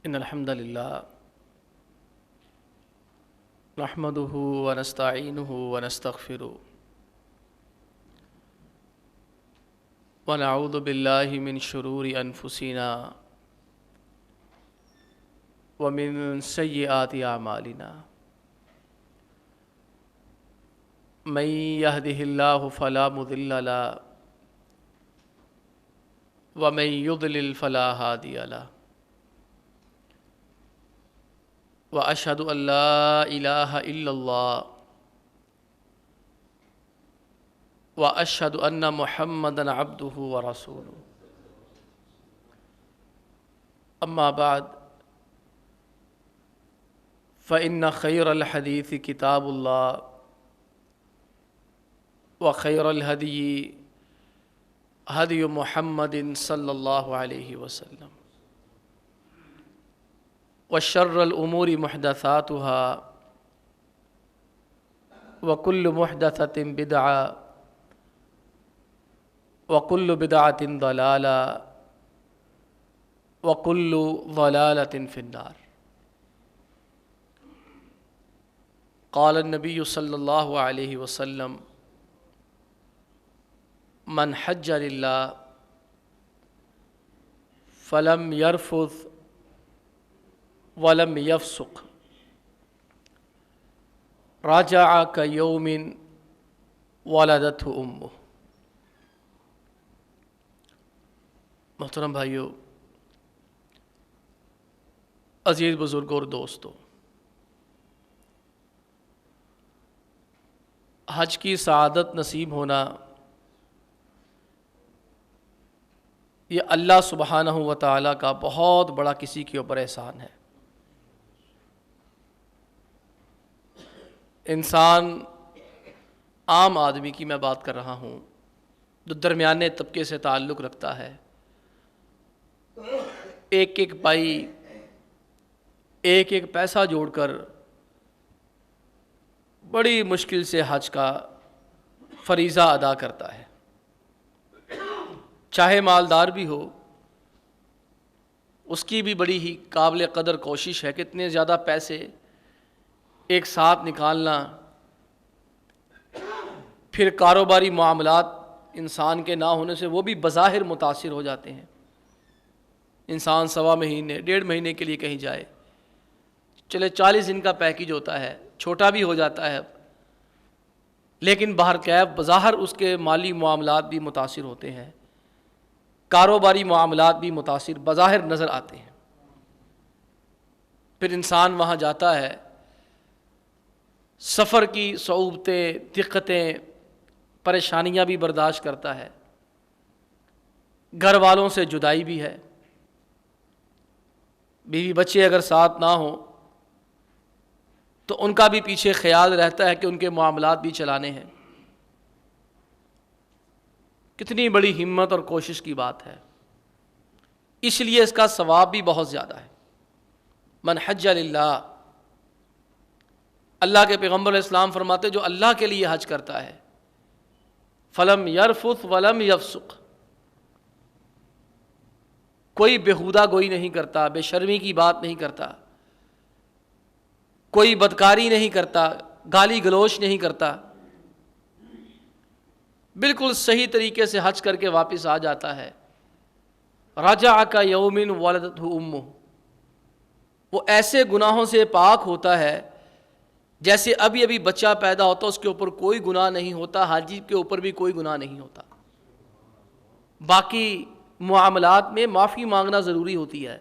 ان الحمد للہ نحمده ونستعینه ونستغفره ونعوذ باللہ من شرور انفسنا ومن سیئات اعمالنا من يهده اللہ فلا مضل له ومن يضلل فلا هادی له وأشهد أن لا إله إلا الله وأشهد أن محمدًا عبده ورسوله أما بعد فإن خير الحديث كتاب الله وخير الهدي هدي محمد صلى الله عليه وسلم وشر الأمور محدثاتها وكل محدثة بدعة وكل بدعة ضلالة وكل ضلالة في النار. قال النبي صلى الله عليه وسلم من حج لله فلم يرفث ولم يفسق رجع كيوم ولدته امه. محترم بھائیو، عزیز بزرگوں اور دوستو، حج کی سعادت نصیب ہونا یہ اللہ سبحانہ و تعالیٰ کا بہت بڑا کسی کے اوپر احسان ہے. انسان عام آدمی کی میں بات کر رہا ہوں جو درمیانے طبقے سے تعلق رکھتا ہے، ایک ایک پائی ایک ایک پیسہ جوڑ کر بڑی مشکل سے حج کا فریضہ ادا کرتا ہے. چاہے مالدار بھی ہو، اس کی بھی بڑی ہی قابل قدر کوشش ہے کہ اتنے زیادہ پیسے ایک ساتھ نکالنا. پھر کاروباری معاملات انسان کے نہ ہونے سے وہ بھی بظاہر متاثر ہو جاتے ہیں. انسان 1.25 مہینے 1.5 مہینے کے لیے کہیں جائے، چلے 40 دن کا پیکیج ہوتا ہے، چھوٹا بھی ہو جاتا ہے، لیکن بہرکیف بظاہر اس کے مالی معاملات بھی متاثر ہوتے ہیں، کاروباری معاملات بھی متاثر بظاہر نظر آتے ہیں. پھر انسان وہاں جاتا ہے، سفر کی صعوبتیں، دقتیں، پریشانیاں بھی برداشت کرتا ہے، گھر والوں سے جدائی بھی ہے، بیوی بچے اگر ساتھ نہ ہوں تو ان کا بھی پیچھے خیال رہتا ہے کہ ان کے معاملات بھی چلانے ہیں. کتنی بڑی ہمت اور کوشش کی بات ہے، اس لیے اس کا ثواب بھی بہت زیادہ ہے. من حج للہ، اللہ کے پیغمبر علیہ السلام فرماتے جو اللہ کے لیے حج کرتا ہے، فلم یرفث ولم یفسق، کوئی بیہودہ گوئی نہیں کرتا، بے شرمی کی بات نہیں کرتا، کوئی بدکاری نہیں کرتا، گالی گلوچ نہیں کرتا، بالکل صحیح طریقے سے حج کر کے واپس آ جاتا ہے. رجع کیوم ولدته امہ، وہ ایسے گناہوں سے پاک ہوتا ہے جیسے ابھی ابھی بچہ پیدا ہوتا، اس کے اوپر کوئی گناہ نہیں ہوتا، حاجی کے اوپر بھی کوئی گناہ نہیں ہوتا. باقی معاملات میں معافی مانگنا ضروری ہوتی ہے.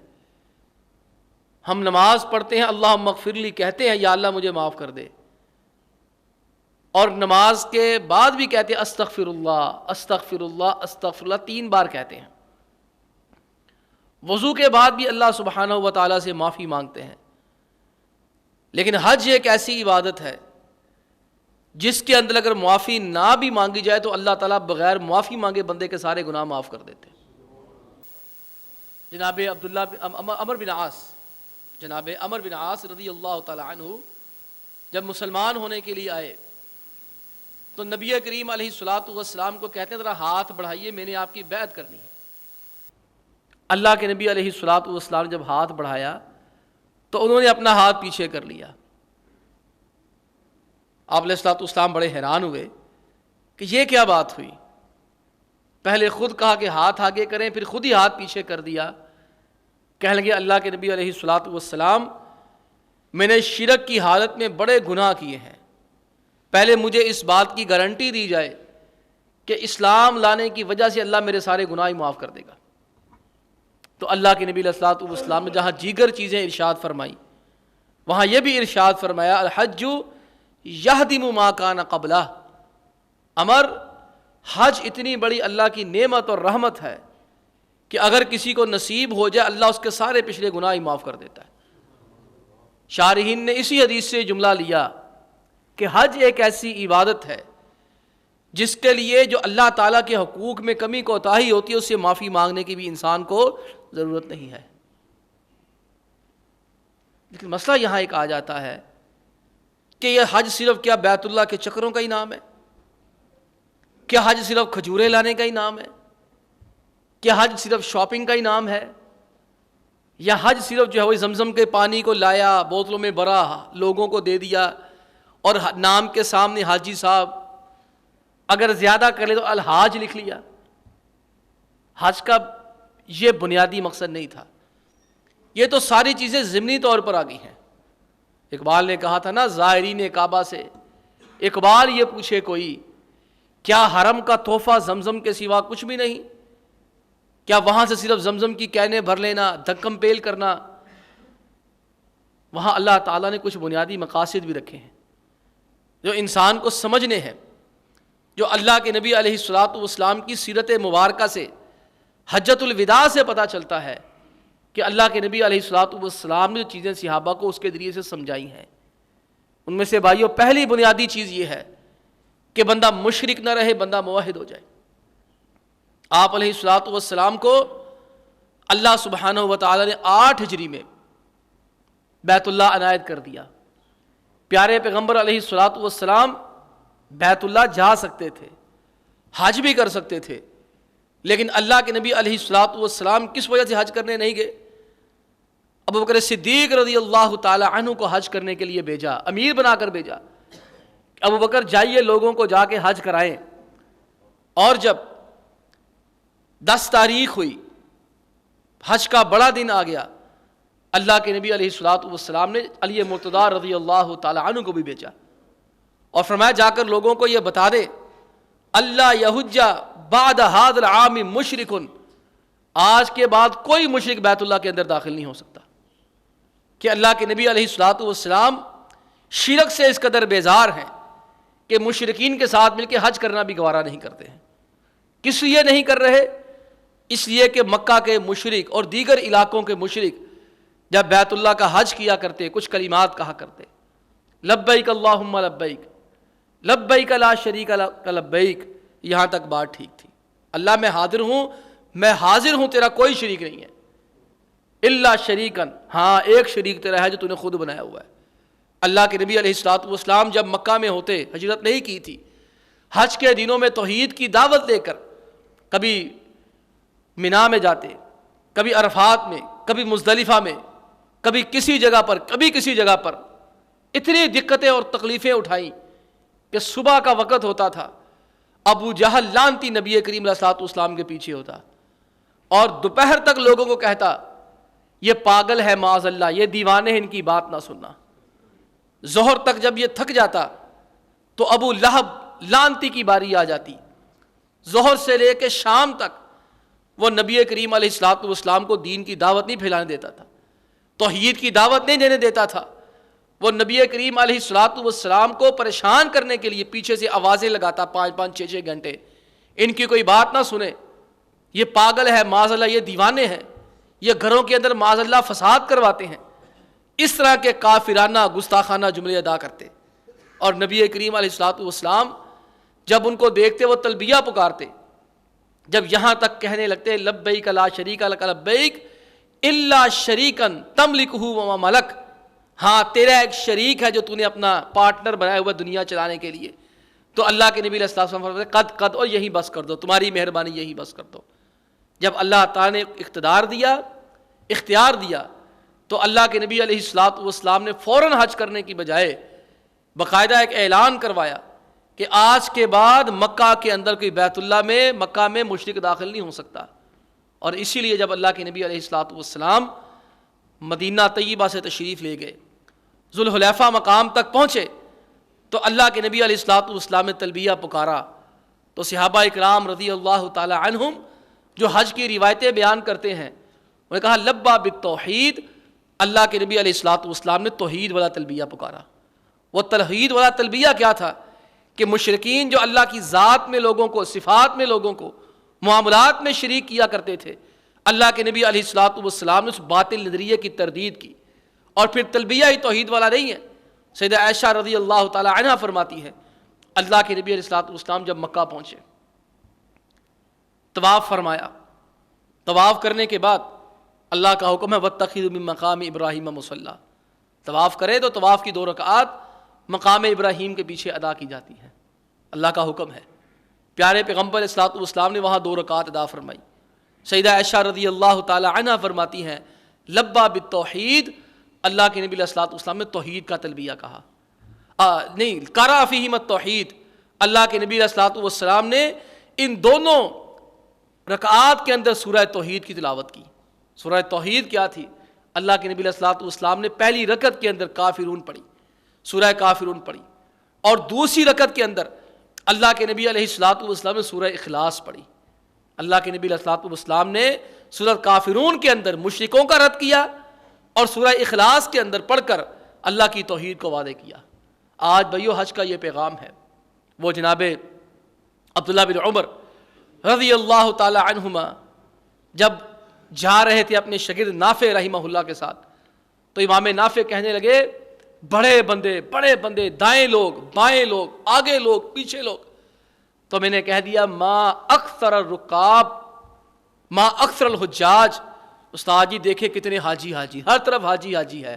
ہم نماز پڑھتے ہیں، اللہم اغفر لی کہتے ہیں، یا اللہ مجھے معاف کر دے، اور نماز کے بعد بھی کہتے ہیں استغفر اللہ استغفر اللہ استغفر اللہ، 3 بار کہتے ہیں. وضو کے بعد بھی اللہ سبحانہ و تعالیٰ سے معافی مانگتے ہیں. لیکن حج ایک ایسی عبادت ہے جس کے اندر اگر معافی نہ بھی مانگی جائے تو اللہ تعالیٰ بغیر معافی مانگے بندے کے سارے گناہ معاف کر دیتے ہیں. جناب عمر بن عاص رضی اللہ تعالیٰ عنہ جب مسلمان ہونے کے لیے آئے تو نبی کریم علیہ الصلوۃ والسلام کو کہتے ہیں ذرا ہاتھ بڑھائیے، میں نے آپ کی بیعت کرنی ہے. اللہ کے نبی علیہ الصلوۃ والسلام جب ہاتھ بڑھایا تو انہوں نے اپنا ہاتھ پیچھے کر لیا۔ آپ علیہ الصلوۃ والسلام بڑے حیران ہوئے کہ یہ کیا بات ہوئی، پہلے خود کہا کہ ہاتھ آگے کریں، پھر خود ہی ہاتھ پیچھے کر دیا۔ کہنے لگے اللہ کے نبی علیہ الصلوۃ والسلام، میں نے شرک کی حالت میں بڑے گناہ کیے ہیں، پہلے مجھے اس بات کی گارنٹی دی جائے کہ اسلام لانے کی وجہ سے اللہ میرے سارے گناہ ہی معاف کر دے گا۔ تو اللہ کے نبی علیہ الصلوۃ والسلام نے جہاں دیگر چیزیں ارشاد فرمائی، وہاں یہ بھی ارشاد فرمایا الحج یہدم ما کان قبلہ، امر حج اتنی بڑی اللہ کی نعمت اور رحمت ہے کہ اگر کسی کو نصیب ہو جائے اللہ اس کے سارے پچھلے گناہ ہی معاف کر دیتا ہے۔ شارحین نے اسی حدیث سے جملہ لیا کہ حج ایک ایسی عبادت ہے جس کے لیے جو اللہ تعالیٰ کے حقوق میں کمی کوتاہی ہوتی ہے اس سے معافی مانگنے کی بھی انسان کو ضرورت نہیں ہے۔ لیکن مسئلہ یہاں ایک آ جاتا ہے کہ یہ حج صرف کیا بیت اللہ کے چکروں کا ہی نام ہے؟ کیا حج صرف کھجورے لانے کا ہی نام ہے؟ کیا حج صرف شاپنگ کا ہی نام ہے؟ یا حج صرف جو ہے وہ زمزم کے پانی کو لایا، بوتلوں میں بھرا، لوگوں کو دے دیا اور نام کے سامنے حاجی صاحب، اگر زیادہ کر لے تو الحاج لکھ لیا؟ حج کا یہ بنیادی مقصد نہیں تھا۔ یہ تو ساری چیزیں ضمنی طور پر آ گئی ہیں۔ اقبال نے کہا تھا نا زائرین کعبہ سے، اقبال یہ پوچھے کوئی کیا حرم کا تحفہ زمزم کے سوا کچھ بھی نہیں؟ کیا وہاں سے صرف زمزم کی کینیں بھر لینا، دھکم پیل کرنا؟ وہاں اللہ تعالیٰ نے کچھ بنیادی مقاصد بھی رکھے ہیں جو انسان کو سمجھنے ہیں، جو اللہ کے نبی علیہ الصلوۃ والسلام کی سیرت مبارکہ سے، حجۃ الوداع سے پتہ چلتا ہے کہ اللہ کے نبی علیہ الصلوۃ والسلام نے جو چیزیں صحابہ کو اس کے ذریعے سے سمجھائی ہیں۔ ان میں سے بھائیوں پہلی بنیادی چیز یہ ہے کہ بندہ مشرک نہ رہے، بندہ موحد ہو جائے۔ آپ علیہ الصلوۃ والسلام کو اللہ سبحانہ و تعالیٰ نے 8 ہجری میں بیت اللہ عنایت کر دیا۔ پیارے پیغمبر علیہ الصلوۃ والسلام بیت اللہ جا سکتے تھے، حج بھی کر سکتے تھے، لیکن اللہ کے نبی علیہ الصلوۃ والسلام کس وجہ سے حج کرنے نہیں گئے؟ ابوبکر صدیق رضی اللہ تعالی عنہ کو حج کرنے کے لیے بھیجا، امیر بنا کر بھیجا، ابوبکر جائیے لوگوں کو جا کے حج کرائیں۔ اور جب 10 تاریخ ہوئی، حج کا بڑا دن آ گیا، اللہ کے نبی علیہ الصلوۃ والسلام نے علی مرتضیٰ رضی اللہ تعالی عنہ کو بھی بھیجا اور فرمایا جا کر لوگوں کو یہ بتا دے اللہ یحج بعد ھذا العام مشرک، آج کے بعد کوئی مشرک بیت اللہ کے اندر داخل نہیں ہو سکتا۔ کہ اللہ کے نبی علیہ الصلوۃ والسلام شرک سے اس قدر بیزار ہیں کہ مشرکین کے ساتھ مل کے حج کرنا بھی گوارا نہیں کرتے ہیں۔ کس لیے نہیں کر رہے؟ اس لیے کہ مکہ کے مشرک اور دیگر علاقوں کے مشرک جب بیت اللہ کا حج کیا کرتے کچھ کلمات کہا کرتے، لبیک اللہم لبیک، لبیک لا شریک لک لبیک، یہاں تک بات ٹھیک تھی۔ اللہ میں حاضر ہوں تیرا کوئی شریک نہیں ہے، الا شریکن، ہاں ایک شریک تیرا ہے جو تو نے خود بنایا ہوا ہے۔ اللہ کے نبی علیہ الصلوۃ والسلام جب مکہ میں ہوتے، ہجرت نہیں کی تھی، حج کے دنوں میں توحید کی دعوت لے کر کبھی منا میں جاتے، کبھی عرفات میں، کبھی مزدلفہ میں، کبھی کسی جگہ پر، کبھی کسی جگہ پر، اتنی دقتیں اور تکلیفیں اٹھائیں کہ صبح کا وقت ہوتا تھا، ابو جہل لعنتی نبی کریم علیہ الصلوۃ والسلام کے پیچھے ہوتا اور دوپہر تک لوگوں کو کہتا یہ پاگل ہے معاذ اللہ، یہ دیوانے ہیں، ان کی بات نہ سننا۔ ظہر تک جب یہ تھک جاتا تو ابو لہب لعنتی کی باری آ جاتی، ظہر سے لے کے شام تک وہ نبی کریم علیہ الصلوۃ والسلام کو دین کی دعوت نہیں پھیلانے دیتا تھا، توحید کی دعوت نہیں دینے دیتا تھا۔ وہ نبی کریم علیہ الصلوۃ والسلام کو پریشان کرنے کے لیے پیچھے سے آوازیں لگاتا 5-5 6-6 گھنٹے، ان کی کوئی بات نہ سنے، یہ پاگل ہے معاذ اللہ، یہ دیوانے ہیں، یہ گھروں کے اندر معاذ اللہ فساد کرواتے ہیں، اس طرح کے کافرانہ گستاخانہ جملے ادا کرتے۔ اور نبی کریم علیہ الصلوۃ والسلام جب ان کو دیکھتے وہ تلبیہ پکارتے، جب یہاں تک کہنے لگتے لبیک لا شریک لک لبیک الا شریکن تملکہ وما ملک، ہاں تیرا ایک شریک ہے جو تو نے اپنا پارٹنر بنایا ہوا دنیا چلانے کے لیے۔ تو اللہ کے نبی علیہ الصلوۃ والسلام فرماتے قد اور یہی بس کر دو، تمہاری مہربانی یہی بس کر دو۔ جب اللہ تعالیٰ نے اقتدار دیا، اختیار دیا تو اللہ کے نبی علیہ الصلوۃ والسلام نے فوراً حج کرنے کی بجائے باقاعدہ ایک اعلان کروایا کہ آج کے بعد مکہ کے اندر کوئی بیت اللہ میں مکہ میں مشرک داخل نہیں ہو سکتا. اور اسی لیے جب اللہ کے نبی علیہ الصلوۃ والسلام مدینہ طیبہ سے تشریف لے گئے, ذوالحلیفہ مقام تک پہنچے, تو اللہ کے نبی علیہ الصلوۃ والسلام نے تلبیہ پکارا. تو صحابہ اکرام رضی اللہ تعالی عنہم جو حج کی روایتیں بیان کرتے ہیں, انہوں نے کہا لبا بالتوحید. اللہ کے نبی علیہ الصلوۃ والسلام نے توحید والا تلبیہ پکارا. وہ توحید والا تلبیہ کیا تھا کہ مشرکین جو اللہ کی ذات میں لوگوں کو, صفات میں لوگوں کو, معاملات میں شریک کیا کرتے تھے, اللہ کے نبی علیہ الصلوۃ والسلام نے اس باطل نظریے کی تردید کی. اور پھر تلبیہ ہی توحید والا نہیں ہے. سیدہ عائشہ رضی اللہ تعالی عنہا فرماتی ہے اللہ کے نبی علیہ الصلوۃ والسلام جب مکہ پہنچے, طواف فرمایا. طواف کرنے کے بعد اللہ کا حکم ہے واتخذوا من مقام ابراہیم مصلی. طواف کرے تو طواف کی 2 رکعات مقام ابراہیم کے پیچھے ادا کی جاتی ہیں. اللہ کا حکم ہے. پیارے پیغمبر علیہ الصلوۃ والسلام نے وہاں 2 رکعات ادا فرمائی. سیدہ عائشہ رضی اللہ تعالی عنہا فرماتی ہیں لبا بالتوحید. اللہ کے نبی علیہ الصلوۃ والسلام نے توحید کا تلبیہ کہا, نہیں قرأ فیہم التوحید. اللہ کے نبی علیہ الصلوۃ والسلام نے ان دونوں رکعات کے اندر سورہ توحید کی تلاوت کی. سورہ توحید کیا تھی؟ اللہ کے نبی علیہ الصلوۃ والسلام نے پہلی رکعت کے اندر کافرون پڑھی, سورہ کافرون پڑھی, اور دوسری رکعت کے اندر اللہ کے نبی علیہ الصلوۃ والسلام نے سورہ اخلاص پڑھی. اللہ کے نبی علیہ الصلوۃ والسلام نے سورہ کافرون کے اندر مشرکوں کا رد کیا اور سورہ اخلاص کے اندر پڑھ کر اللہ کی توحید کو واضح کیا. آج بھائیو حج کا یہ پیغام ہے. وہ جناب عبداللہ بن عمر رضی اللہ تعالی عنہما جب جا رہے تھے اپنے شاگرد نافع رحمہ اللہ کے ساتھ, تو امام نافع کہنے لگے بڑے بندے, دائیں لوگ, بائیں لوگ, آگے لوگ, پیچھے لوگ. تو میں نے کہہ دیا ما اکثر الرکاب, ما اکثر الحجاج. استاد جی دیکھیں کتنے حاجی, ہر طرف حاجی ہے.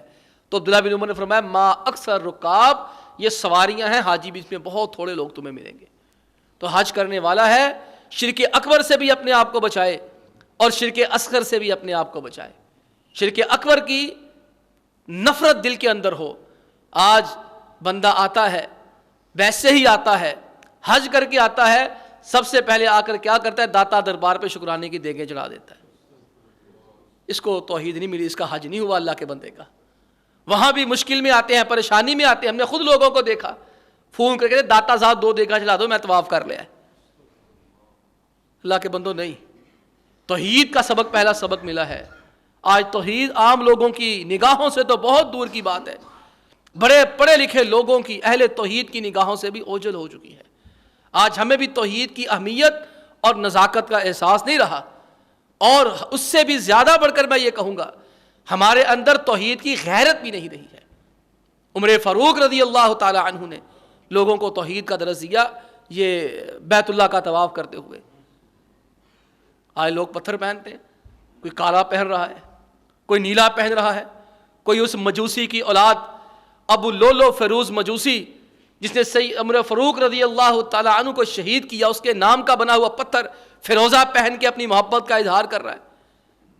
تو عبداللہ بن عمر نے فرمایا ما اکثر الرکاب, یہ سواریاں ہیں, حاجی بھی اس میں بہت تھوڑے لوگ تمہیں ملیں گے. تو حج کرنے والا ہے شرک اکبر سے بھی اپنے آپ کو بچائے اور شرک اصغر سے بھی اپنے آپ کو بچائے. شرک اکبر کی نفرت دل کے اندر ہو. آج بندہ آتا ہے, ویسے ہی آتا ہے, حج کر کے آتا ہے, سب سے پہلے آ کر کیا کرتا ہے؟ داتا دربار پہ شکرانے کی دیگیں چڑھا دیتا ہے. اس کو توحید نہیں ملی, اس کا حج نہیں ہوا اللہ کے بندے کا. وہاں بھی مشکل میں آتے ہیں, پریشانی میں آتے ہیں. ہم نے خود لوگوں کو دیکھا فون کر کے داتا صاحب 2 دیگاں چلا دو, میں طواف کر لیا. اللہ کے بندوں نہیں, توحید کا سبق پہلا سبق ملا ہے. آج توحید عام لوگوں کی نگاہوں سے تو بہت دور کی بات ہے, بڑے پڑھے لکھے لوگوں کی, اہل توحید کی نگاہوں سے بھی اوجھل ہو چکی ہے. آج ہمیں بھی توحید کی اہمیت اور نزاکت کا احساس نہیں رہا. اور اس سے بھی زیادہ بڑھ کر میں یہ کہوں گا ہمارے اندر توحید کی غیرت بھی نہیں رہی ہے. عمر فاروق رضی اللہ تعالی عنہ نے لوگوں کو توحید کا درس دیا, یہ بیت اللہ کا طواف کرتے ہوئے. آج لوگ پتھر پہنتے ہیں, کوئی کالا پہن رہا ہے, کوئی نیلا پہن رہا ہے, کوئی اس مجوسی کی اولاد ابو لولو فیروز مجوسی جس نے سید عمر فاروق رضی اللہ تعالی عنہ کو شہید کیا, اس کے نام کا بنا ہوا پتھر فیروزہ پہن کے اپنی محبت کا اظہار کر رہا ہے.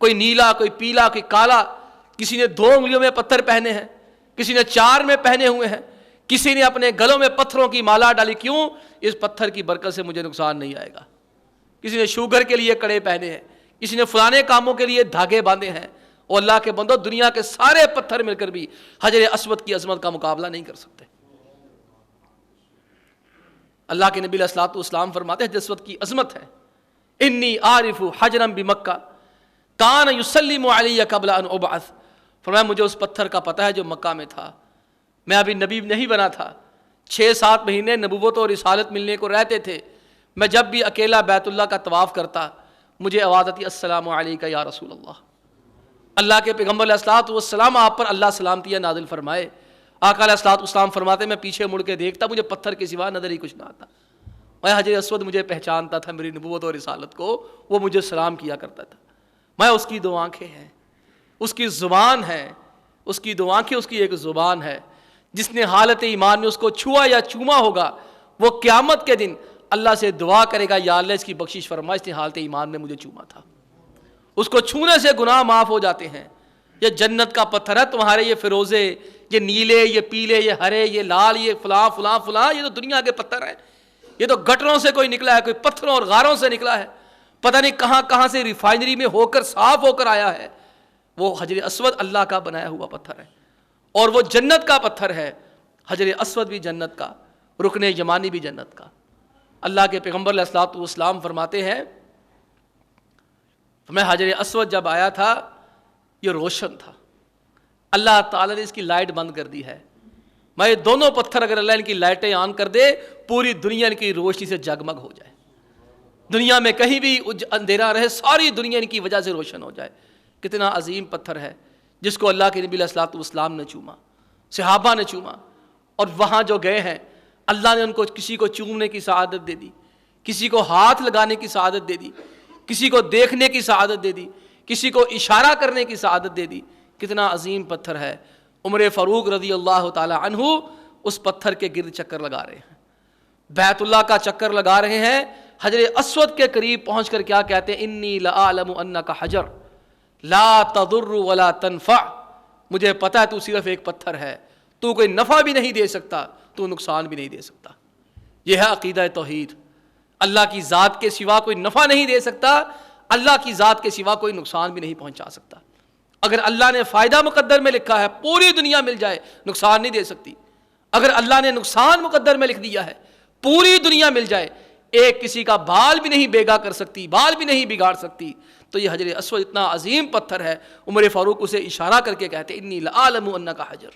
کوئی نیلا, کوئی پیلا, کوئی کالا. کسی نے 2 انگلیوں میں پتھر پہنے ہیں, کسی نے 4 میں پہنے ہوئے ہیں, کسی نے اپنے گلوں میں پتھروں کی مالا ڈالی. کیوں؟ اس پتھر کی برکت سے مجھے نقصان نہیں آئے گا. کسی نے شوگر کے لیے کڑے پہنے ہیں, کسی نے فلانے کاموں کے لیے دھاگے باندھے ہیں. اور اللہ کے بندو, دنیا کے سارے پتھر مل کر بھی حجر اسود کی عظمت کا مقابلہ نہیں کر سکتے. اللہ کے نبی علیہ الصلوۃ والسلام فرماتے ہیں حجر اسود کی عظمت ہے. انی عارف حجرا بمکہ کان یسلم علی قبل ان ابعث. فرمایا مجھے اس پتھر کا پتہ ہے جو مکہ میں تھا, میں ابھی نبی نہیں بنا تھا, 6-7 مہینے نبوت اور رسالت ملنے کو رہتے تھے. میں جب بھی اکیلا بیت اللہ کا طواف کرتا مجھے آواز آتی السلام علیکہ یا رسول اللہ. اللہ کے پیغمبر علیہ الصلوۃ والسلام آپ پر اللہ سلامتیاں نازل فرمائے. آقا علیہ الصلوۃ والسلام فرماتے میں پیچھے مڑ کے دیکھتا مجھے پتھر کے سوا نظر ہی کچھ نہ آتا. میں حجر اسود مجھے پہچانتا تھا میری نبوت اور رسالت کو, وہ مجھے سلام کیا کرتا تھا. میں اس کی 2 آنکھیں ہیں, اس کی زبان ہے, اس کی 2 آنکھیں, اس کی ایک زبان ہے. جس نے حالت ایمان میں اس کو چھوا یا چوما ہوگا وہ قیامت کے دن اللہ سے دعا کرے گا یا اللہ اس کی بخشش فرما, اس نے حالت ایمان میں مجھے چوما تھا. اس کو چھونے سے گناہ معاف ہو جاتے ہیں. یہ جنت کا پتھر ہے تمہارے، یہ فیروزے، یہ نیلے، یہ پیلے، یہ ہرے، یہ لال، یہ فلاں فلاں فلاں، یہ تو دنیا کے پتھر ہیں، یہ تو گٹروں سے کوئی نکلا ہے، کوئی پتھروں اور غاروں سے نکلا ہے، پتہ نہیں کہاں کہاں سے ریفائنری میں ہو کر صاف ہو کر آیا ہے۔ وہ حجر اسود اللہ کا بنایا ہوا پتھر ہے، اور وہ جنت کا پتھر ہے۔ حجر اسود بھی جنت کا، رکن یمانی بھی جنت کا۔ اللہ کے پیغمبر علیہ الصلوۃ والسلام فرماتے ہیں، میں حجر اسود جب آیا تھا یہ روشن تھا، اللہ تعالیٰ نے اس کی لائٹ بند کر دی ہے، میں یہ دونوں پتھر اگر اللہ ان کی لائٹیں آن کر دے پوری دنیا ان کی روشنی سے جگمگ ہو جائے، دنیا میں کہیں بھی اندھیرا رہے ساری دنیا ان کی وجہ سے روشن ہو جائے۔ کتنا عظیم پتھر ہے جس کو اللہ کے نبی علیہ الصلوۃ والسلام نے چوما، صحابہ نے چوما، اور وہاں جو گئے ہیں اللہ نے ان کو کسی کو چومنے کی سعادت دے دی، کسی کو ہاتھ لگانے کی سعادت دے دی، کسی کو دیکھنے کی سعادت دے دی، کسی کو اشارہ کرنے کی سعادت دے دی۔ کتنا عظیم پتھر ہے۔ عمر فاروق رضی اللہ تعالی عنہ اس پتھر کے گرد چکر لگا رہے ہیں، بیت اللہ کا چکر لگا رہے ہیں، حجر اسود کے قریب پہنچ کر کیا کہتے ہیں، انی لأعلم انک حجر لا تضر ولا تنفع، مجھے پتہ ہے تو صرف ایک پتھر ہے، تو کوئی نفع بھی نہیں دے سکتا، تو نقصان بھی نہیں دے سکتا۔ یہ ہے عقیدہ توحید، اللہ کی ذات کے سوا کوئی نفع نہیں دے سکتا، اللہ کی ذات کے سوا کوئی نقصان بھی نہیں پہنچا سکتا۔ اگر اللہ نے فائدہ مقدر میں لکھا ہے پوری دنیا مل جائے نقصان نہیں دے سکتی، اگر اللہ نے نقصان مقدر میں لکھ دیا ہے پوری دنیا مل جائے ایک کسی کا بال بھی نہیں بیگا کر سکتی، بال بھی نہیں بگاڑ سکتی۔ تو یہ حجر اسود اتنا عظیم پتھر ہے، عمر فاروق اسے اشارہ کر کے کہتے انی لأعلم انک حجر،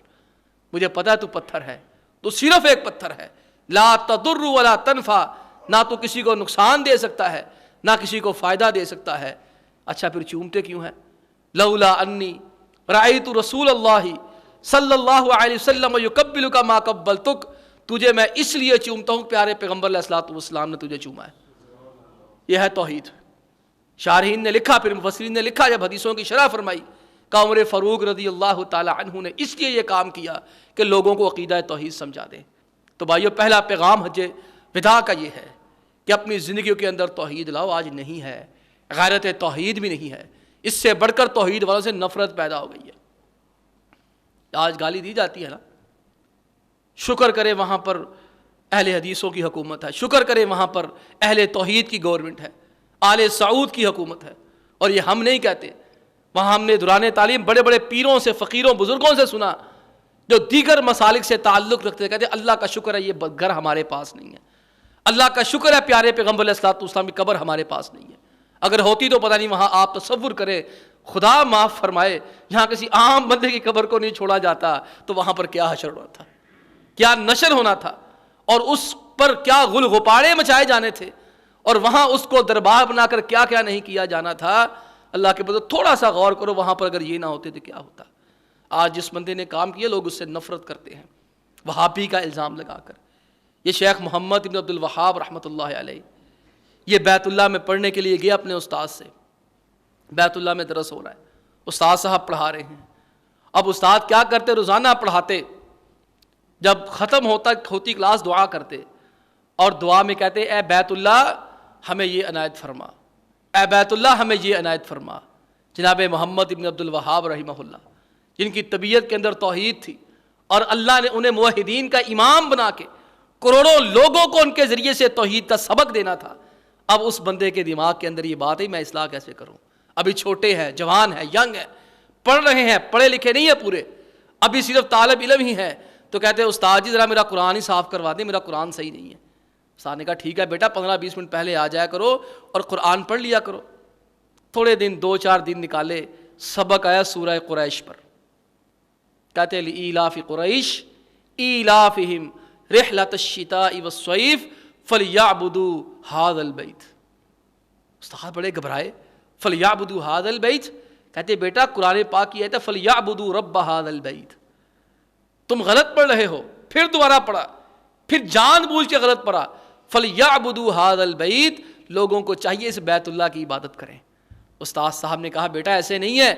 مجھے پتہ ہے تو پتھر ہے، تو صرف ایک پتھر ہے، لا تضر ولا تنفع، نہ تو کسی کو نقصان دے سکتا ہے نہ کسی کو فائدہ دے سکتا ہے۔ اچھا پھر چومتے کیوں ہیں؟ لولا انی رأیت رسول اللہ صلی اللہ علیہ وسلم یقبلک ما قبلتک، تجھے میں اس لیے چومتا ہوں پیارے پیغمبر علیہ الصلوۃ والسلام نے تجھے چوما ہے۔ یہ ہے توحید۔ شارحین نے لکھا، پھر مفسرین نے لکھا، جب حدیثوں کی شرح فرمائی کہ عمر فاروق رضی اللہ تعالی عنہ نے اس لیے یہ کام کیا کہ لوگوں کو عقیدہ توحید سمجھا دیں۔ تو بھائیو پہلا پیغام حج وداع کا یہ ہے کہ اپنی زندگیوں کے اندر توحید لاؤ۔ آج نہیں ہے، غیرت توحید بھی نہیں ہے، اس سے بڑھ کر توحید والوں سے نفرت پیدا ہو گئی ہے۔ آج گالی دی جاتی ہے نا، شکر کرے وہاں پر اہل حدیثوں کی حکومت ہے، شکر کرے وہاں پر اہل توحید کی گورنمنٹ ہے، آل سعود کی حکومت ہے، اور یہ ہم نہیں کہتے، وہاں ہم نے دوران تعلیم بڑے بڑے پیروں سے، فقیروں، بزرگوں سے سنا جو دیگر مسالک سے تعلق رکھتے، کہتے اللہ کا شکر ہے یہ گھر ہمارے پاس نہیں ہے، اللہ کا شکر ہے پیارے پیغمبر علیہ الصلوۃ والسلام کی قبر ہمارے پاس نہیں ہے، اگر ہوتی تو پتہ نہیں وہاں آپ تصور کریں، خدا معاف فرمائے، یہاں کسی عام بندے کی قبر کو نہیں چھوڑا جاتا تو وہاں پر کیا حشر ہونا تھا، کیا نشر ہونا تھا، اور اس پر کیا غل غپاڑے مچائے جانے تھے، اور وہاں اس کو دربار بنا کر کیا کیا نہیں کیا جانا تھا۔ اللہ کے بدلے تھوڑا سا غور کرو، وہاں پر اگر یہ نہ ہوتے تو کیا ہوتا۔ آج جس بندے نے کام کیا لوگ اس سے نفرت کرتے ہیں، وہابی کا الزام لگا کر۔ یہ شیخ محمد ابن عبد الوہاب رحمۃ اللہ علیہ، یہ بیت اللہ میں پڑھنے کے لیے گیا اپنے استاد سے، بیت اللہ میں درس ہو رہا ہے، استاد صاحب پڑھا رہے ہیں۔ اب استاد کیا کرتے، روزانہ پڑھاتے، جب ختم ہوتی کلاس دعا کرتے، اور دعا میں کہتے اے بیت اللہ ہمیں یہ عنایت فرما، اے بیت اللہ ہمیں یہ عنایت فرما۔ جناب محمد ابن عبد الوہاب رحمہ اللہ، جن کی طبیعت کے اندر توحید تھی، اور اللہ نے انہیں موحدین کا امام بنا کے کروڑوں لوگوں کو ان کے ذریعے سے توحید کا سبق دینا تھا، اب اس بندے کے دماغ کے اندر یہ بات ہے میں اصلاح کیسے کروں، ابھی چھوٹے ہیں، جوان ہیں، ینگ ہیں، پڑھ رہے ہیں، پڑھے لکھے نہیں ہیں پورے، ابھی صرف طالب علم ہی ہیں، تو کہتے ہیں استاد جی ذرا میرا قرآن ہی صاف کروا دیں، میرا قرآن صحیح نہیں ہے۔ استاد نے کہا ٹھیک ہے بیٹا 15-20 منٹ پہلے آ جایا کرو اور قرآن پڑھ لیا کرو۔ تھوڑے دن 2-4 دن نکالے، سبق آیا سورہ قریش پر، کہتے ہیں لإیلاف قریش ایلافہم رحلۃ الشتاء والصیف فلیعبدوا ھذا البیت۔ استاد بڑے گھبرائے، فلیعبدوا ھذا البیت، کہتے بیٹا قرآن پاک کی آیت ہے فلیعبدوا رب ھذا البیت، تم غلط پڑھ رہے ہو، پھر دوبارہ پڑھا، پھر جان بوجھ کے غلط پڑھا، فلیعبدوا ھذا البیت، لوگوں کو چاہیے اس بیت اللہ کی عبادت کریں۔ استاد صاحب نے کہا بیٹا ایسے نہیں ہے،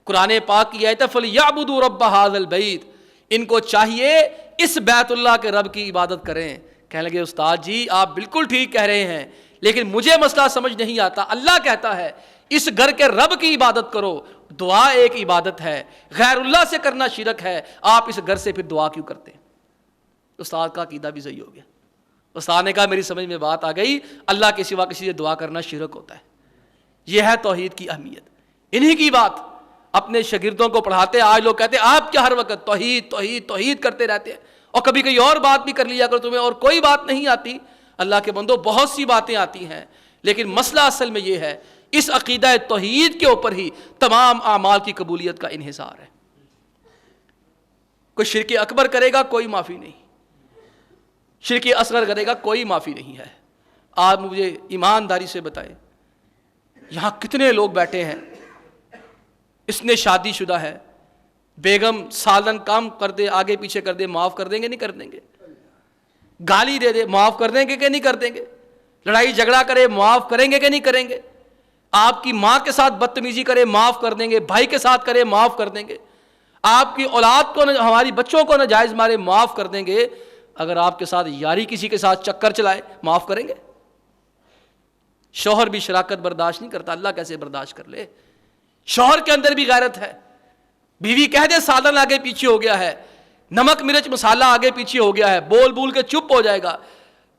قرآن پاک کی آیت ہے فلیعبدوا رب ھذا البیت، ان کو چاہیے اس بیت اللہ کے رب کی عبادت کریں۔ کہنے لگے استاد جی آپ بالکل ٹھیک کہہ رہے ہیں، لیکن مجھے مسئلہ سمجھ نہیں آتا، اللہ کہتا ہے اس گھر کے رب کی عبادت کرو، دعا ایک عبادت ہے، غیر اللہ سے کرنا شرک ہے، آپ اس گھر سے پھر دعا کیوں کرتے ہیں؟ استاد کا عقیدہ بھی صحیح ہو گیا. استاد نے کہا میری سمجھ میں بات آ گئی، اللہ کے سوا کسی سے دعا کرنا شرک ہوتا ہے. یہ ہے توحید کی اہمیت. انہی کی بات اپنے شاگردوں کو پڑھاتے. آج لوگ کہتے ہیں آپ کیا ہر وقت توحید توحید توحید کرتے رہتے ہیں، اور کبھی کوئی اور بات بھی کر لیا کرو، تمہیں اور کوئی بات نہیں آتی. اللہ کے بندو بہت سی باتیں آتی ہیں، لیکن مسئلہ اصل میں یہ ہے اس عقیدہ توحید کے اوپر ہی تمام اعمال کی قبولیت کا انحصار ہے. کوئی شرک اکبر کرے گا کوئی معافی نہیں، شرک اصغر کرے گا کوئی معافی نہیں ہے. آپ مجھے ایمانداری سے بتائیں یہاں کتنے لوگ بیٹھے ہیں، اس نے شادی شدہ ہے، بیگم سالن کام کر دے آگے پیچھے کر دے معاف کر دیں گے نہیں کر دیں گے؟ گالی دے دے معاف کر دیں گے کہ نہیں کر دیں گے؟ لڑائی جھگڑا کرے معاف کریں گے کہ نہیں کریں گے؟ آپ کی ماں کے ساتھ بدتمیزی کرے معاف کر دیں گے، بھائی کے ساتھ کرے معاف کر دیں گے، آپ کی اولاد کو ہماری بچوں کو ناجائز مارے معاف کر دیں گے. اگر آپ کے ساتھ یاری کسی کے ساتھ چکر چلائے معاف کریں گے؟ شوہر بھی شراکت برداشت نہیں کرتا، اللہ کیسے برداشت کر لے؟ شوہر کے اندر بھی غیرت ہے. بیوی کہہ دے سالن آگے پیچھے ہو گیا ہے، نمک مرچ مسالہ آگے پیچھے ہو گیا ہے، بول بول کے چپ ہو جائے گا.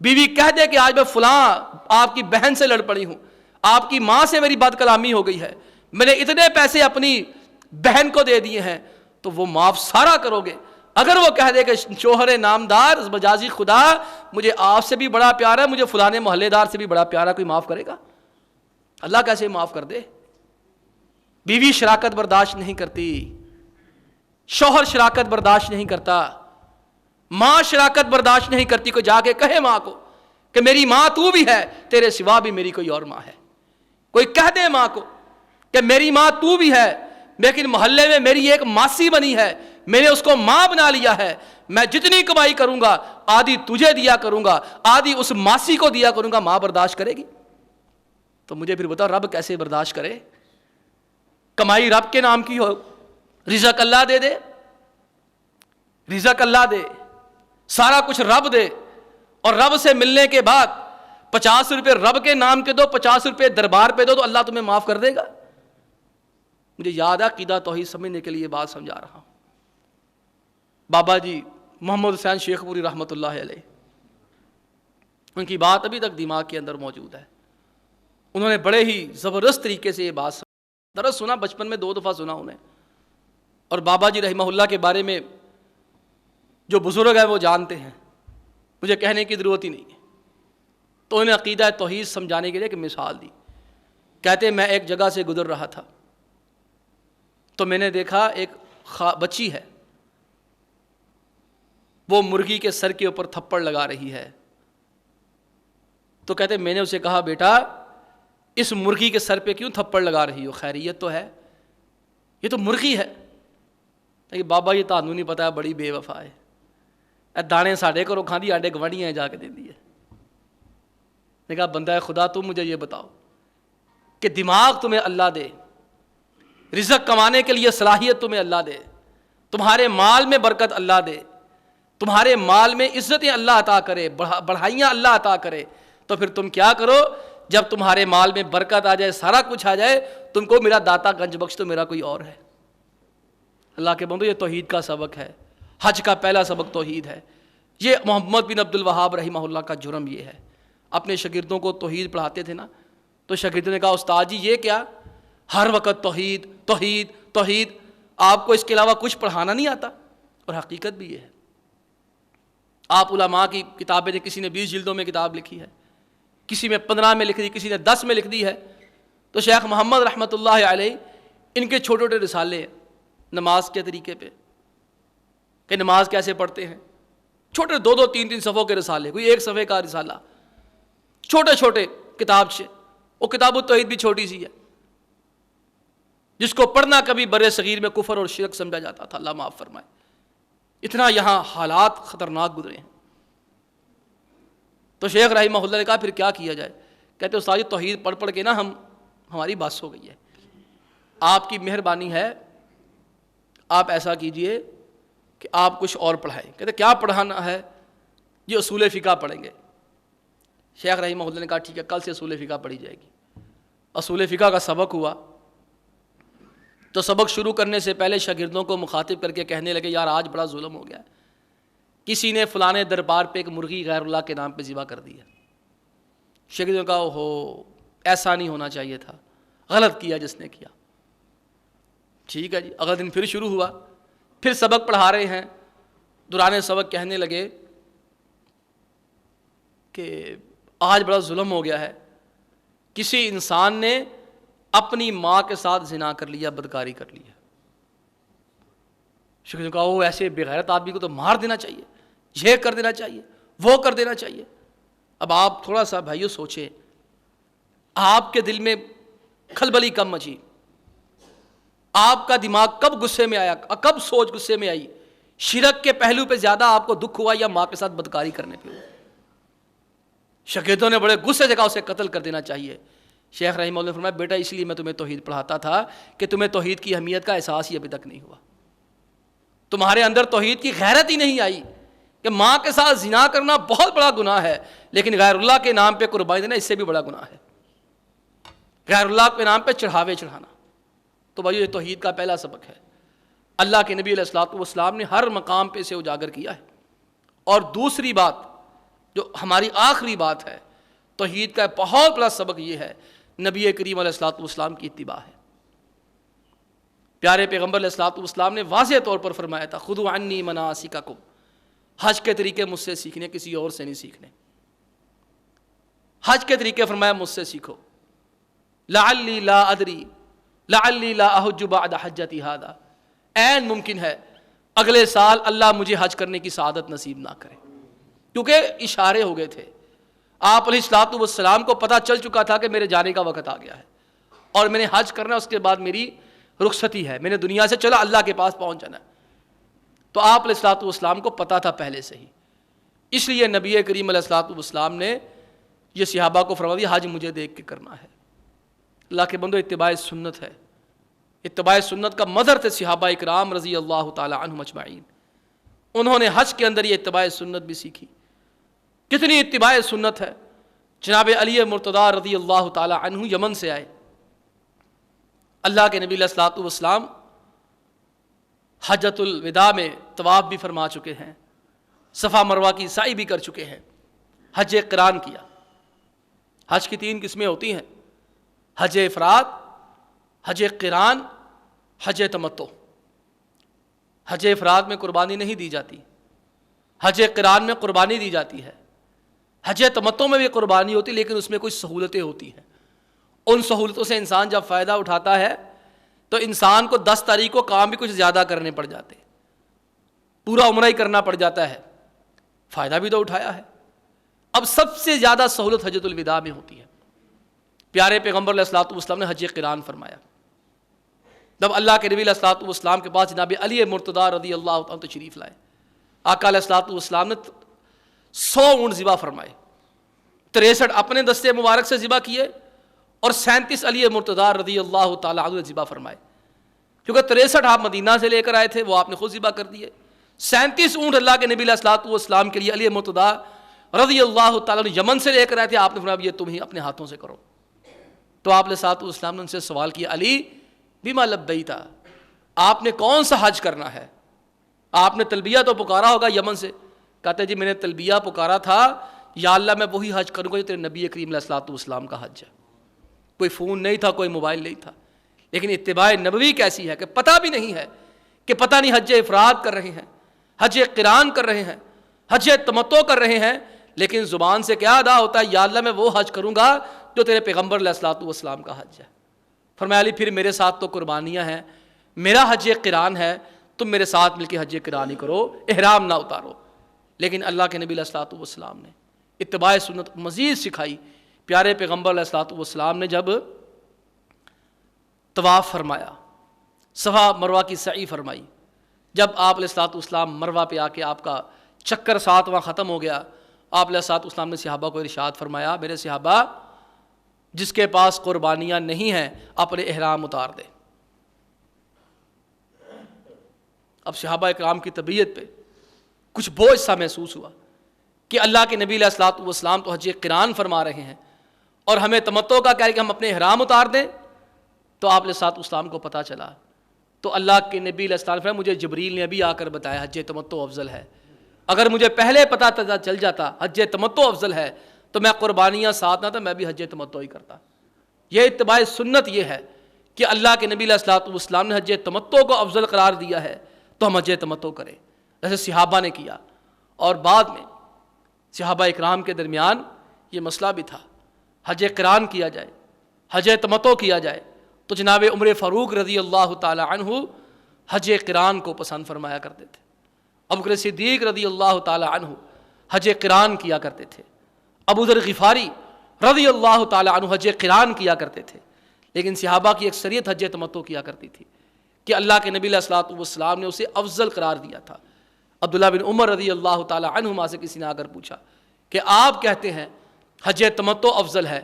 بیوی کہہ دے کہ آج میں فلاں آپ کی بہن سے لڑ پڑی ہوں، آپ کی ماں سے میری بد کلامی ہو گئی ہے، میں نے اتنے پیسے اپنی بہن کو دے دیے ہیں، تو وہ معاف سارا کرو گے. اگر وہ کہہ دے کہ شوہر نامدار مجازی خدا مجھے آپ سے بھی بڑا پیار ہے، مجھے فلانے محلے دار سے بھی بڑا پیار ہے، کوئی معاف کرے گا؟ اللہ کیسے معاف کر دے؟ بیوی شراکت برداشت نہیں کرتی، شوہر شراکت برداشت نہیں کرتا، ماں شراکت برداشت نہیں کرتی. کوئی جا کے کہے ماں کو کہ میری ماں تو بھی ہے، تیرے سوا بھی میری کوئی اور ماں ہے. کوئی کہہ دے ماں کو کہ میری ماں تو بھی ہے، لیکن محلے میں میری ایک ماسی بنی ہے، میں نے اس کو ماں بنا لیا ہے، میں جتنی کمائی کروں گا آدھی تجھے دیا کروں گا، آدھی اس ماسی کو دیا کروں گا. ماں برداشت کرے گی؟ تو مجھے پھر بتاؤ رب کیسے برداشت کرے؟ کمائی رب کے نام کی ہو، رزق اللہ دے دے، رزق اللہ دے، سارا کچھ رب دے، اور رب سے ملنے کے بعد 50 روپے رب کے نام کے دو، 50 روپے دربار پہ دو، تو اللہ تمہیں معاف کر دے گا؟ مجھے یاد ہے عقیدہ توحید سمجھنے کے لیے یہ بات سمجھا رہا ہوں. بابا جی محمد حسین شیخ پوری رحمۃ اللہ علیہ، ان کی بات ابھی تک دماغ کے اندر موجود ہے. انہوں نے بڑے ہی زبردست طریقے سے یہ بات درس سنا، بچپن میں 2 دفعہ سنا انہیں. اور بابا جی رحمہ اللہ کے بارے میں جو بزرگ ہیں وہ جانتے ہیں، مجھے کہنے کی ضرورت ہی نہیں ہے. تو انہیں عقیدہ توحید سمجھانے کے لیے ایک مثال دی. کہتے میں ایک جگہ سے گزر رہا تھا تو میں نے دیکھا ایک بچی ہے، وہ مرغی کے سر کے اوپر تھپڑ لگا رہی ہے. تو کہتے میں نے اسے کہا بیٹا اس مرغی کے سر پہ کیوں تھپڑ لگا رہی ہو، خیریت تو ہے؟ یہ تو مرغی ہے. کہ بابا یہ تانوں نہیں پتا بڑی بے وفا ہے، اے دانے ساڑے کو کھاندی آڈے گوانڈیاں جا کے دیندی ہے. نے کہا بندہ خدا تم مجھے یہ بتاؤ کہ دماغ تمہیں اللہ دے، رزق کمانے کے لیے صلاحیت تمہیں اللہ دے، تمہارے مال میں برکت اللہ دے، تمہارے مال میں عزتیں اللہ عطا کرے، بڑھائیاں اللہ عطا کرے، تو پھر تم کیا کرو؟ جب تمہارے مال میں برکت آ جائے، سارا کچھ آ جائے، تم کو میرا داتا گنج بخش تو میرا کوئی اور ہے. اللہ کے بندو یہ توحید کا سبق ہے، حج کا پہلا سبق توحید ہے. یہ محمد بن عبد الوہاب رحمہ اللہ کا جرم یہ ہے. اپنے شاگردوں کو توحید پڑھاتے تھے نا، تو شاگردوں نے کہا استاد جی یہ کیا ہر وقت توحید توحید توحید، آپ کو اس کے علاوہ کچھ پڑھانا نہیں آتا؟ اور حقیقت بھی یہ ہے. آپ علماء کی کتابیں نے، کسی نے 20 جلدوں میں کتاب لکھی ہے، کسی میں 15 میں لکھ دی، کسی نے 10 میں لکھ دی ہے. تو شیخ محمد رحمۃ اللہ علیہ ان کے چھوٹے چھوٹے رسالے ہیں نماز کے طریقے پہ، کہ نماز کیسے پڑھتے ہیں، چھوٹے 2 3 صفحوں کے رسالے، کوئی 1 صفحے کا رسالہ، چھوٹے چھوٹے کتاب سے. وہ کتاب التوحید بھی چھوٹی سی ہے، جس کو پڑھنا کبھی بر صغیر میں کفر اور شرک سمجھا جاتا تھا. اللہ معاف فرمائے. اتنا یہاں حالات خطرناک گزرے ہیں. تو شیخ رحمہ اللہ نے کہا پھر کیا کیا جائے؟ کہتے استاد توحید پڑھ پڑھ کے نا ہماری بس ہو گئی ہے، آپ کی مہربانی ہے، آپ ایسا کیجئے کہ آپ کچھ اور پڑھائیں. کہتے کیا پڑھانا ہے؟ یہ اصول فقہ پڑھیں گے. شیخ رحمہ اللہ نے کہا ٹھیک ہے کل سے اصول فقہ پڑھی جائے گی. اصول فقہ کا سبق ہوا تو سبق شروع کرنے سے پہلے شاگردوں کو مخاطب کر کے کہنے لگے یار آج بڑا ظلم ہو گیا ہے, کسی نے فلانے دربار پہ ایک مرغی غیر اللہ کے نام پہ ذبح کر دی ہے. شاگردوں نے کہا اوہو ایسا نہیں ہونا چاہیے تھا, غلط کیا جس نے کیا. ٹھیک ہے جی, اگلا دن پھر شروع ہوا, پھر سبق پڑھا رہے ہیں. دوران سبق کہنے لگے کہ آج بڑا ظلم ہو گیا ہے, کسی انسان نے اپنی ماں کے ساتھ زنا کر لیا, بدکاری کر لیا. شیخ نے کہا وہ ایسے بغیرت آدمی کو تو مار دینا چاہیے, یہ کر دینا چاہیے, وہ کر دینا چاہیے. اب آپ تھوڑا سا بھائیو سوچیں, آپ کے دل میں کھلبلی کب مچی, آپ کا دماغ کب غصے میں آیا, کب سوچ غصے میں آئی, شرک کے پہلو پہ زیادہ آپ کو دکھ ہوا یا ماں کے ساتھ بدکاری کرنے پہ ہوا؟ شاگردوں نے بڑے غصے سے کہا اسے قتل کر دینا چاہیے. شیخ رحمہ اللہ نے فرمایا بیٹا اس لیے میں تمہیں توحید پڑھاتا تھا کہ تمہیں توحید کی اہمیت کا احساس ہی ابھی تک نہیں ہوا, تمہارے اندر توحید کی غیرت ہی نہیں آئی کہ ماں کے ساتھ زنا کرنا بہت بڑا گناہ ہے, لیکن غیر اللہ کے نام پہ قربانی دینا اس سے بھی بڑا گناہ ہے, غیر اللہ کے نام پہ چڑھاوے چڑھانا. تو بھائی یہ توحید کا پہلا سبق ہے. اللہ کے نبی علیہ الصلوۃ والسلام نے ہر مقام پہ اسے اجاگر کیا ہے. اور دوسری بات جو ہماری آخری بات ہے توحید کا بہت بڑا سبق یہ ہے, نبی کریم علیہ الصلوۃ والسلام کی اتباع ہے. پیارے پیغمبر علیہ الصلوۃ والسلام نے واضح طور پر فرمایا تھا خذوا عنی مناسککم, حج کے طریقے مجھ سے سیکھنے, کسی اور سے نہیں سیکھنے. حج کے طریقے فرمایا مجھ سے سیکھو. لعلی لا ادری لعلی لا احج بعد حجتی ھذا, عین ممکن ہے اگلے سال اللہ مجھے حج کرنے کی سعادت نصیب نہ کرے, کیونکہ اشارے ہو گئے تھے. آپ علیہ الصلوۃ والسلام کو پتہ چل چکا تھا کہ میرے جانے کا وقت آ گیا ہے اور میں نے حج کرنا ہے, اس کے بعد میری رخصتی ہے, میں نے دنیا سے چلا اللہ کے پاس پہنچ جانا ہے. تو آپ علیہ الصلوۃ والسلام کو پتہ تھا پہلے سے ہی, اس لیے نبی کریم علیہ الصلوۃ والسلام نے یہ صحابہ کو فرما دیا حج مجھے دیکھ کے کرنا ہے. اللہ کے بندو اتباع سنت ہے, اتباع سنت کا مظہر تھے صحابہ اکرام رضی اللہ تعالی عنہم اجمعین. انہوں نے حج کے اندر یہ اتباع سنت بھی سیکھی. کتنی اتباع سنت ہے. جناب علی مرتضیٰ رضی اللہ تعالی عنہ یمن سے آئے, اللہ کے نبی علیہ الصلوۃ والسلام حجۃ الوداع میں طواف بھی فرما چکے ہیں, صفا مروہ کی سعی بھی کر چکے ہیں, حج قران کیا. حج کی 3 قسمیں ہوتی ہیں, حج افراد, حج قران, حج تمتع. حج افراد میں قربانی نہیں دی جاتی, حج قران میں قربانی دی جاتی ہے, حج تمتع میں بھی قربانی ہوتی لیکن اس میں کچھ سہولتیں ہوتی ہیں. ان سہولتوں سے انسان جب فائدہ اٹھاتا ہے تو انسان کو 10 تاریخ کو کام بھی کچھ زیادہ کرنے پڑ جاتے, پورا عمرہ ہی کرنا پڑ جاتا ہے, فائدہ بھی تو اٹھایا ہے. اب سب سے زیادہ سہولت حجۃ الوداع میں ہوتی ہے. پیارے پیغمبر علیہ الصلوۃ والسلام نے حج قران فرمایا. جب اللہ کے نبی علیہ الصلوۃ والسلام کے پاس جناب علی مرتضیٰ رضی اللہ تعالیٰ تشریف لائے, آقا علیہ الصلوۃ والسلام نے 100 اونٹ ذبح فرمائے, 63 اپنے دستے مبارک سے ذبح کیے اور 37 علی مرتضیٰ رضی اللہ تعالیٰ عنہ نے ذبح فرمائے. کیونکہ 63 آپ مدینہ سے لے کر آئے تھے, وہ آپ نے خود ذبح کر دیے. 37 اونٹ اللہ کے نبی علیہ الصلوۃ والسلام کے لیے علی مرتضیٰ رضی اللہ تعالیٰ عنہ یمن سے لے کر آئے تھے, آپ نے فرمایا یہ تم ہی اپنے ہاتھوں سے کرو. تو آپ علیہ الصلوۃ والسلام نے ان سے سوال کیا علی بما لبیت, آپ نے کون سا حج کرنا ہے؟ آپ نے تلبیہ تو پکارا ہوگا یمن سے. کہتے جی میں نے تلبیہ پکارا تھا یا اللہ میں وہی حج کروں گا جو تیرے نبی کریم علیہ الصلوۃ والسلام کا حج ہے. کوئی فون نہیں تھا, کوئی موبائل نہیں تھا, لیکن اتباع نبوی کیسی ہے کہ پتہ بھی نہیں ہے کہ پتہ نہیں حج افراد کر رہے ہیں, حج قران کر رہے ہیں, حج تمتع کر رہے ہیں, لیکن زبان سے کیا ادا ہوتا ہے, یا اللہ میں وہ حج کروں گا جو تیرے پیغمبر علیہ الصلوۃ والسلام کا حج ہے. فرمایا علی پھر میرے ساتھ تو قربانیاں ہیں, میرا حج قران ہے, تم میرے ساتھ مل کے حج قران ہی کرو, احرام نہ اتارو. لیکن اللہ کے نبی علیہ الصلوۃ والسلام نے اتباع سنت مزید سکھائی. پیارے پیغمبر علیہ الصلوۃ والسلام نے جب طواف فرمایا, صفا مروہ کی سعی فرمائی, جب آپ علیہ الصلوۃ والسلام مروہ پہ آ کے آپ کا چکر 7واں ختم ہو گیا, آپ علیہ الصلوۃ والسلام نے صحابہ کو ارشاد فرمایا میرے صحابہ جس کے پاس قربانیاں نہیں ہیں اپنے احرام اتار دے. اب صحابہ اکرام کی طبیعت پہ کچھ بوجھ سا محسوس ہوا کہ اللہ کے نبی علیہ الصلوۃ والسلام تو حج قران فرما رہے ہیں اور ہمیں تمتع کا کہہ رہے کہ ہم اپنے احرام اتار دیں. تو آپ علیہ الصلوۃ والسلام کو پتہ چلا تو اللہ کے نبی علیہ السلام فرمایا مجھے جبریل نے ابھی آ کر بتایا حج تمتع افضل ہے. اگر مجھے پہلے پتہ چل جاتا حج تمتع افضل ہے تو میں قربانیاں ساتھ نہ تھا، میں بھی حج تمتع ہی کرتا. یہ اتباع سنت یہ ہے کہ اللہ کے نبی علیہ الصلوۃ والسلام نے حج تمتع کو افضل قرار دیا ہے تو ہم حج تمتع کریں جیسے صحابہ نے کیا. اور بعد میں صحابہ اکرام کے درمیان یہ مسئلہ بھی تھا حج قران کیا جائے حج تمتع کیا جائے. تو جناب عمر فاروق رضی اللہ تعالی عنہ حج قران کو پسند فرمایا کرتے تھے. ابوبکر صدیق رضی اللہ تعالی عنہ حج قران کیا کرتے تھے. ابو ذر غفاری رضی اللہ تعالی عنہ حج قران کیا کرتے تھے. لیکن صحابہ کی اکثریت حج تمتع کیا کرتی تھی کہ اللہ کے نبی علیہ الصلوۃ والسلام نے اسے افضل قرار دیا تھا. عبداللہ بن عمر رضی اللہ تعالی عنہما سے کسی نے آ کر پوچھا کہ آپ کہتے ہیں حج تمتع افضل ہے،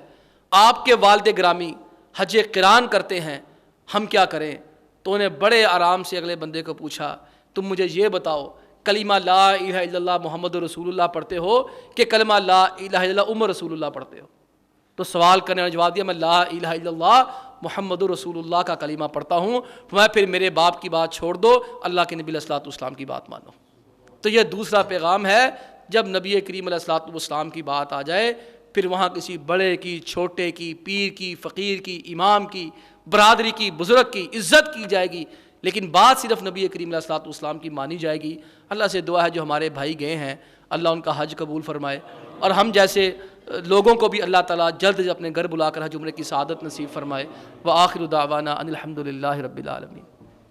آپ کے والد گرامی حج قران کرتے ہیں، ہم کیا کریں؟ تو انہیں بڑے آرام سے اگلے بندے کو پوچھا تم مجھے یہ بتاؤ کلمہ لا الہ الا اللہ محمد رسول اللہ پڑھتے ہو کہ کلمہ لا الہ الا اللہ عمر رسول اللہ پڑھتے ہو؟ تو سوال کرنے نے جواب دیا میں لا الہ الا اللہ محمد رسول اللہ کا کلمہ پڑھتا ہوں. میں پھر میرے باپ کی بات چھوڑ دو، اللہ کے نبی علیہ الصلوۃ والسلام کی بات مانو. تو یہ دوسرا پیغام ہے جب نبی کریم علیہ الصلوۃ والسلام کی بات آ جائے پھر وہاں کسی بڑے کی، چھوٹے کی، پیر کی، فقیر کی، امام کی، برادری کی، بزرگ کی عزت کی جائے گی، لیکن بات صرف نبی کریم علیہ الصلوۃ والسلام کی مانی جائے گی. اللہ سے دعا ہے جو ہمارے بھائی گئے ہیں اللہ ان کا حج قبول فرمائے اور ہم جیسے لوگوں کو بھی اللہ تعالیٰ جلد اپنے گھر بلا کر حج عمرے کی سعادت نصیب فرمائے. وآخر دعوانا ان الحمد للہ رب العالمین.